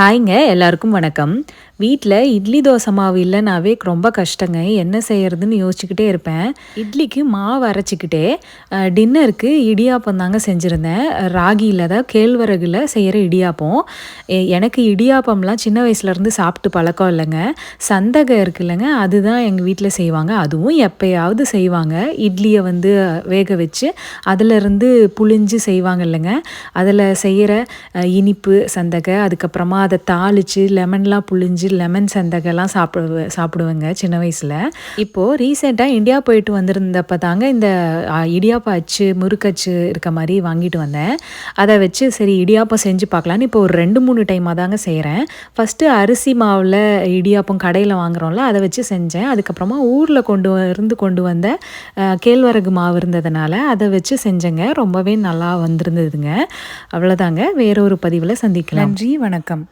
ஹாய்ங்க எல்லாருக்கும் வணக்கம். வீட்டில் இட்லி தோசை மாவு இல்லைனாவே ரொம்ப கஷ்டங்க. என்ன செய்யறதுன்னு யோசிச்சுக்கிட்டே இருப்பேன். இட்லிக்கு மாவு அரைச்சிக்கிட்டே டின்னருக்கு இடியாப்பம் தாங்க செஞ்சுருந்தேன். ராகியில் தான் கேழ்வரகுல செய்கிற இடியாப்பம். எனக்கு இடியாப்பம்லாம் சின்ன வயசுலேருந்து சாப்பிட்டு பழக்கம் இல்லைங்க. சந்தகை இருக்குல்லங்க, அதுதான் எங்கள் வீட்டில் செய்வாங்க. அதுவும் எப்பயாவது செய்வாங்க. இட்லியை வந்து வேக வச்சு அதிலிருந்து புழிஞ்சு செய்வாங்க இல்லைங்க. அதில் செய்கிற இனிப்பு சந்தகை, அதுக்கப்புறமா அதை தாளித்து லெமன்லாம் புழிஞ்சு லெமன் சந்தகைலாம் சாப்பிடுவேங்க சின்ன வயசில். இப்போது ரீசெண்டாக இந்தியா போயிட்டு வந்திருந்தப்போ தாங்க இந்த இடியாப்பம் அச்சு முறுக்கச்சு இருக்க மாதிரி வாங்கிட்டு வந்தேன். அதை வச்சு சரி இடியாப்பம் செஞ்சு பார்க்கலான்னு இப்போ ஒரு 2-3 டைமாக தாங்க செய்கிறேன். ஃபஸ்ட்டு அரிசி மாவில் இடியாப்பம் கடையில் வாங்குகிறோம்ல, அதை வச்சு செஞ்சேன். அதுக்கப்புறமா ஊரில் கொண்டு வந்த கேழ்வரகு மாவு இருந்ததுனால அதை வச்சு செஞ்சேங்க. ரொம்பவே நல்லா வந்திருந்ததுங்க. அவ்வளோதாங்க. வேற ஒரு பதிவில் சந்திக்கலாம். நன்றி, வணக்கம்.